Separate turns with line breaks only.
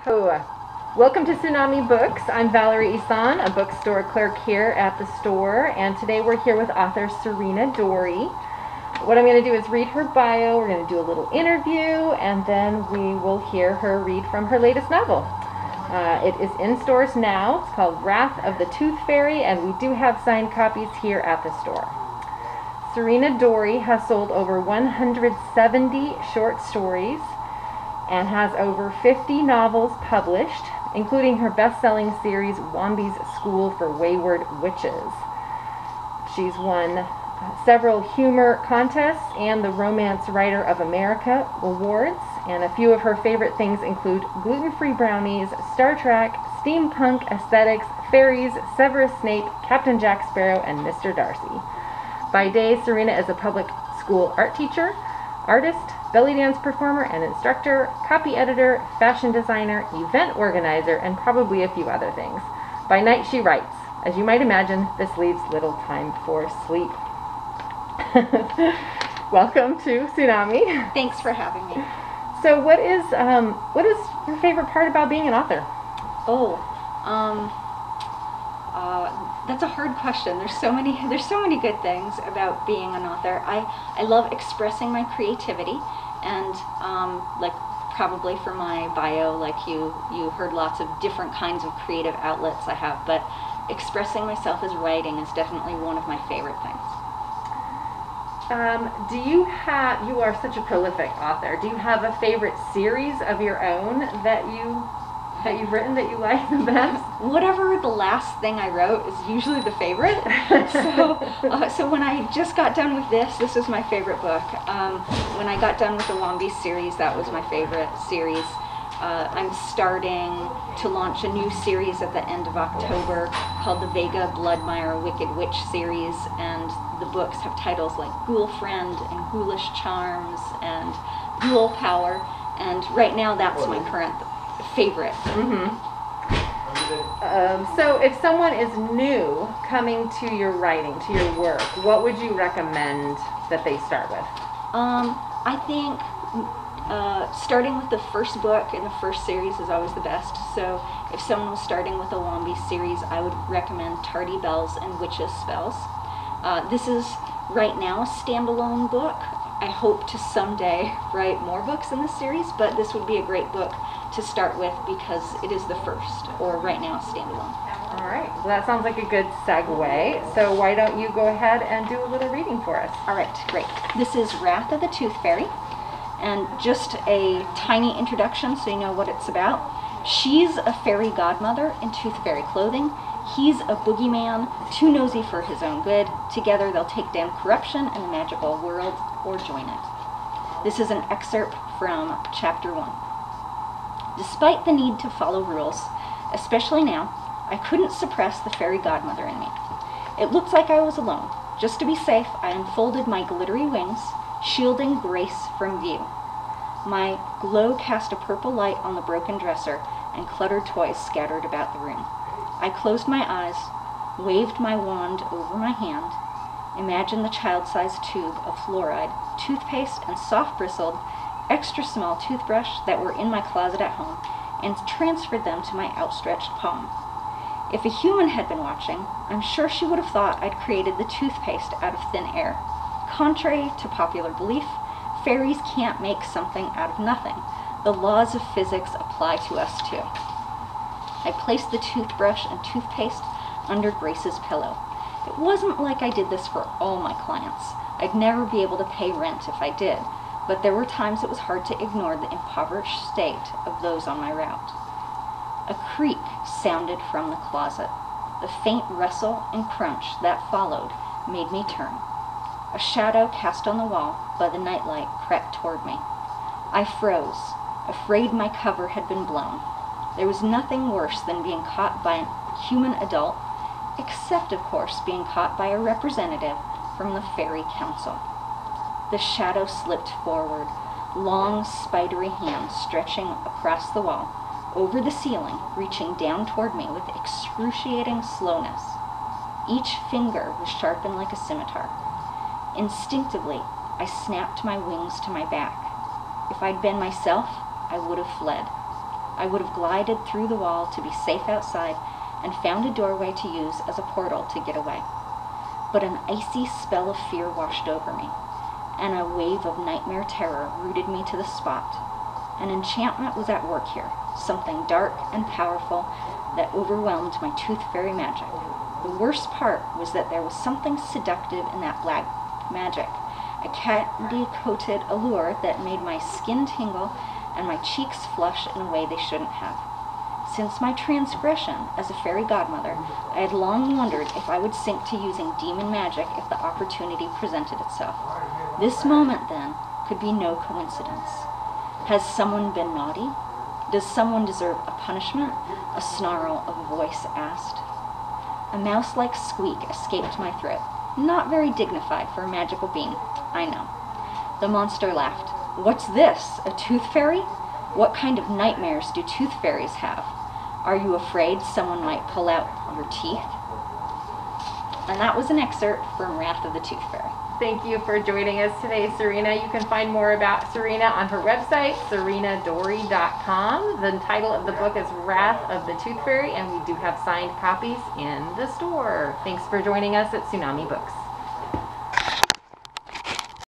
Hello. Welcome to Tsunami Books. I'm Valerie Isan, a bookstore clerk here at the store, and today we're here with author Sarina Dorie. What I'm going to do is read her bio, we're going to do a little interview, and then we will hear her read from her latest novel. It is in stores now. It's called Wrath of the Tooth Fairy, and we do have signed copies here at the store. Sarina Dorie has sold over 170 short stories and has over 50 novels published, including her best-selling series Wombi's School for Wayward Witches. She's won several humor contests and the Romance Writer of America awards, and a few of her favorite things include gluten-free brownies, Star Trek, steampunk aesthetics, fairies, Severus Snape, Captain Jack Sparrow, and Mr. Darcy. By day, Sarina is a public school art teacher, artist, belly dance performer and instructor, copy editor, fashion designer, event organizer, and probably a few other things. By night, she writes. As you might imagine, this leaves little time for sleep. Welcome to Tsunami.
Thanks for having me.
So what is your favorite part about being an author?
That's a hard question. There's so many good things about being an author. I love expressing my creativity, and like probably for my bio, like you heard lots of different kinds of creative outlets I have, but expressing myself as writing is definitely one of my favorite things.
You are such a prolific author. Do you have a favorite series of your own that you've written that you like the best?
Whatever the last thing I wrote is usually the favorite. So when I just got done with this is my favorite book. When I got done with the Wombi series, that was my favorite series. I'm starting to launch a new series at the end of October called the Vega Bloodmire Wicked Witch series, and the books have titles like Ghoul Friend and Ghoulish Charms and Ghoul Power, and right now that's my current favorite.
So if someone is new coming to your writing, to your work, what would you recommend that they start with?
I think starting with the first book in the first series is always the best. So if someone was starting with a Wombi series, I would recommend Tardy Bells and Witches Spells. This is right now a standalone book. I hope to someday write more books in this series, but this would be a great book to start with because it is the first, or right now standalone.
All right, well that sounds like a good segue. So why don't you go ahead and do a little reading for us?
All right, great. This is Wrath of the Tooth Fairy, and just a tiny introduction so you know what it's about. She's a fairy godmother in tooth fairy clothing. He's a boogeyman, too nosy for his own good. Together they'll take down corruption in the magical world or join it. This is an excerpt from Chapter 1. Despite the need to follow rules, especially now, I couldn't suppress the fairy godmother in me. It looked like I was alone. Just to be safe, I unfolded my glittery wings, shielding Grace from view. My glow cast a purple light on the broken dresser and cluttered toys scattered about the room. I closed my eyes, waved my wand over my hand, imagined the child-sized tube of fluoride, toothpaste, and soft-bristled, extra-small toothbrush that were in my closet at home, and transferred them to my outstretched palm. If a human had been watching, I'm sure she would have thought I'd created the toothpaste out of thin air. Contrary to popular belief, fairies can't make something out of nothing. The laws of physics apply to us too. I placed the toothbrush and toothpaste under Grace's pillow. It wasn't like I did this for all my clients. I'd never be able to pay rent if I did, but there were times it was hard to ignore the impoverished state of those on my route. A creak sounded from the closet. The faint rustle and crunch that followed made me turn. A shadow cast on the wall by the nightlight crept toward me. I froze, afraid my cover had been blown. There was nothing worse than being caught by a human adult, except, of course, being caught by a representative from the Fairy Council. The shadow slipped forward, long, spidery hands stretching across the wall, over the ceiling, reaching down toward me with excruciating slowness. Each finger was sharpened like a scimitar. Instinctively, I snapped my wings to my back. If I'd been myself, I would have fled. I would have glided through the wall to be safe outside and found a doorway to use as a portal to get away. But an icy spell of fear washed over me, and a wave of nightmare terror rooted me to the spot. An enchantment was at work here, something dark and powerful that overwhelmed my tooth fairy magic. The worst part was that there was something seductive in that black magic, a candy-coated allure that made my skin tingle and my cheeks flush in a way they shouldn't have. Since my transgression as a fairy godmother, I had long wondered if I would sink to using demon magic if the opportunity presented itself. This moment, then, could be no coincidence. Has someone been naughty? Does someone deserve a punishment? A snarl of a voice asked. A mouse-like squeak escaped my throat. Not very dignified for a magical being, I know. The monster laughed. What's this? A tooth fairy? What kind of nightmares do tooth fairies have? Are you afraid someone might pull out your teeth? And that was an excerpt from Wrath of the Tooth Fairy.
Thank you for joining us today, Sarina. You can find more about Sarina on her website, sarinadorie.com. The title of the book is Wrath of the Tooth Fairy, and we do have signed copies in the store. Thanks for joining us at Tsunami Books.